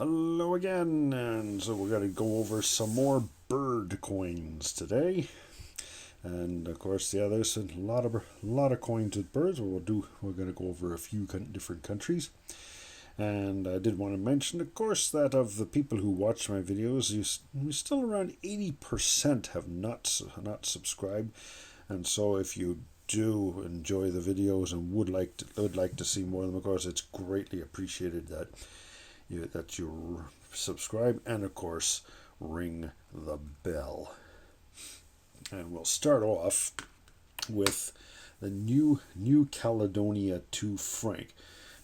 Hello again, and so we're going to go over some more bird coins today. And of course, yeah, there's a lot of coins with birds. We're going to go over a few different countries. And I did want to mention, of course, that of the people who watch my videos, you still around 80% have not subscribed. And so if you do enjoy the videos and would like to see more of them, of course, it's greatly appreciated that you subscribe and of course ring the bell. And we'll start off with the New Caledonia 2 franc.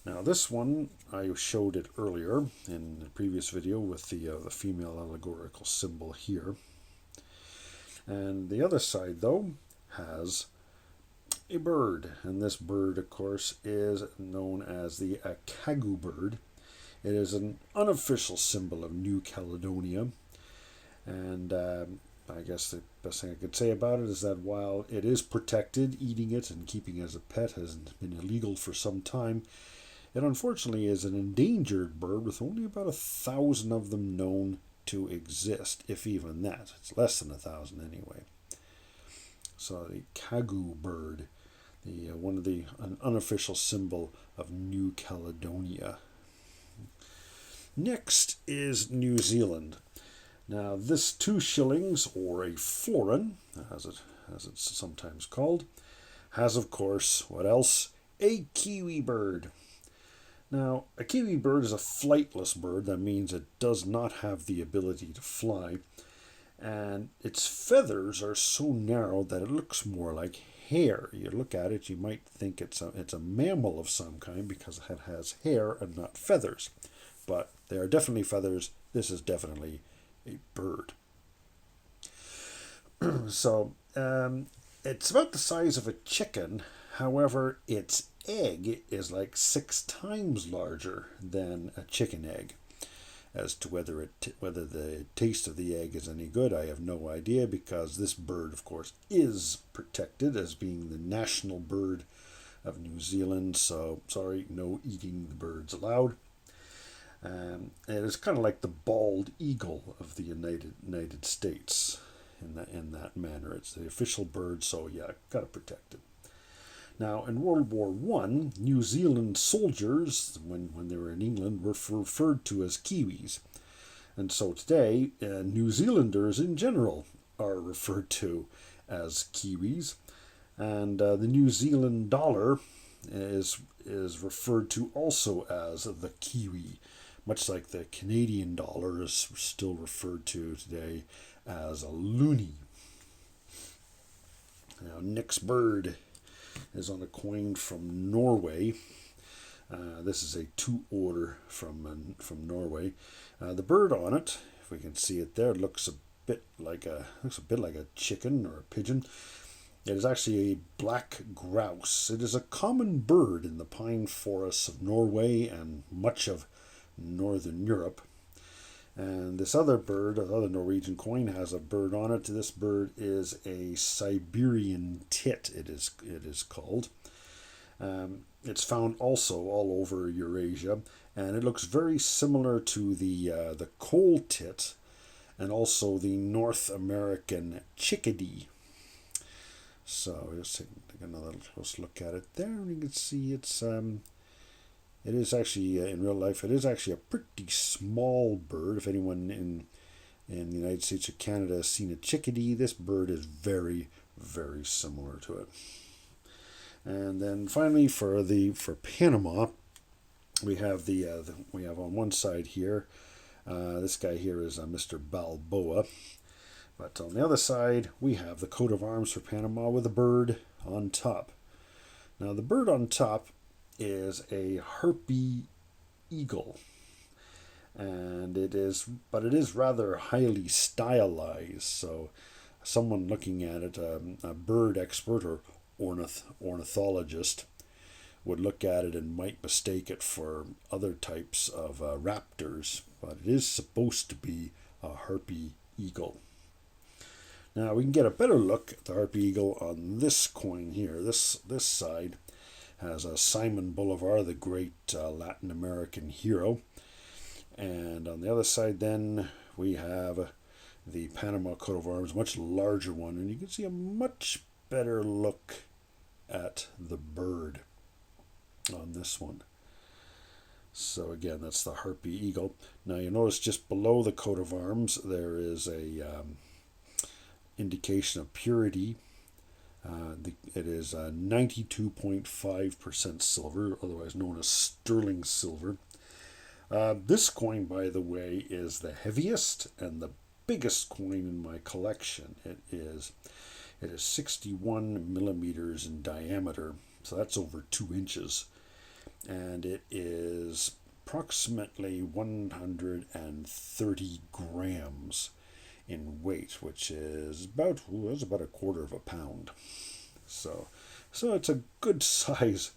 Now this one I showed it earlier in the previous video with the female allegorical symbol here, and the other side though has a bird, and this bird of course is known as the Akagu bird. It is an unofficial symbol of New Caledonia, and I guess the best thing I could say about it is that while it is protected, eating it and keeping it as a pet has been illegal for some time, it unfortunately is an endangered bird with only about 1,000 of them known to exist, if even that. It's less than 1,000 anyway. So the Akagu bird, an unofficial symbol of New Caledonia. Next is New Zealand. Now this 2 shillings, or a florin, as it's sometimes called, has of course, what else? A kiwi bird. Now a kiwi bird is a flightless bird. That means it does not have the ability to fly, and its feathers are so narrow that it looks more like hair. You look at it, you might think it's a mammal of some kind because it has hair and not feathers. But they are definitely feathers. This is definitely a bird. So it's about the size of a chicken. However, its egg is like 6 times larger than a chicken egg. As to whether the taste of the egg is any good, I have no idea, because this bird, of course, is protected as being the national bird of New Zealand. So sorry, no eating the birds allowed. It is kind of like the bald eagle of the United States in that manner. It's the official bird, so yeah, got to protect it. Now, in World War I, New Zealand soldiers, when they were in England, were referred to as Kiwis. And so today, New Zealanders in general are referred to as Kiwis. And the New Zealand dollar is referred to also as the Kiwi, much like the Canadian dollar is still referred to today as a loonie. Now, next bird is on a coin from Norway. This is a 2 order from Norway. The bird on it, if we can see it there, looks a bit like a chicken or a pigeon. It is actually a black grouse. It is a common bird in the pine forests of Norway and much of Northern Europe. And this other bird, another Norwegian coin, has a bird on it. This bird is a Siberian tit, it is called. It's found also all over Eurasia, and it looks very similar to the coal tit and also the North American chickadee. So let's take another close look at it there, and you can see it is actually, in real life, it is actually a pretty small bird. If anyone in the United States or Canada has seen a chickadee, this bird is very, very similar to it. And then finally, for Panama, we have we have on one side here, this guy here is Mr. Balboa, but on the other side we have the coat of arms for Panama with a bird on top. Now the bird on top is a harpy eagle, and it is rather highly stylized. So someone looking at it, a bird expert or ornithologist, would look at it and might mistake it for other types of raptors, but it is supposed to be a harpy eagle. Now we can get a better look at the harpy eagle on this coin here. This side has Simon Bolivar, the great Latin American hero, And on the other side then we have the Panama coat of arms, much larger one, and you can see a much better look at the bird on this one. So again, that's the harpy eagle. Now you notice just below the coat of arms there is a indication of purity. It is 92.5% silver, otherwise known as sterling silver. This coin, by the way, is the heaviest and the biggest coin in my collection. It is 61 millimeters in diameter, so that's over 2 inches. And it is approximately 130 grams in weight, which is about a quarter of a pound. So it's a good size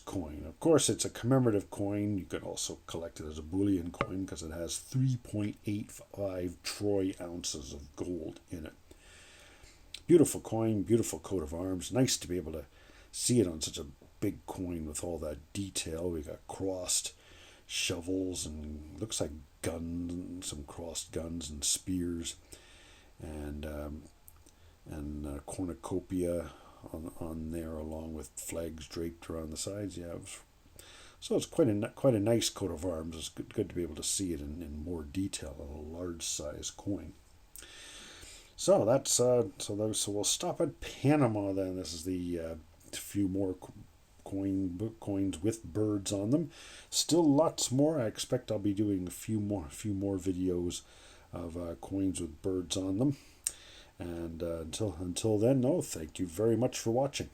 coin. Of course, it's a commemorative coin. You could also collect it as a bullion coin because it has 3.85 troy ounces of gold in it. Beautiful coin, beautiful coat of arms. Nice to be able to see it on such a big coin with all that detail. We got crossed shovels and looks like guns, some crossed guns and spears, and cornucopia on there, along with flags draped around the sides. Yeah, so it's quite a nice coat of arms. It's good to be able to see it in more detail on a large size coin. So that's so we'll stop at Panama then. This is the few more coins with birds on them. Still lots more. I expect I'll be doing a few more videos of coins with birds on them. And until then, thank you very much for watching.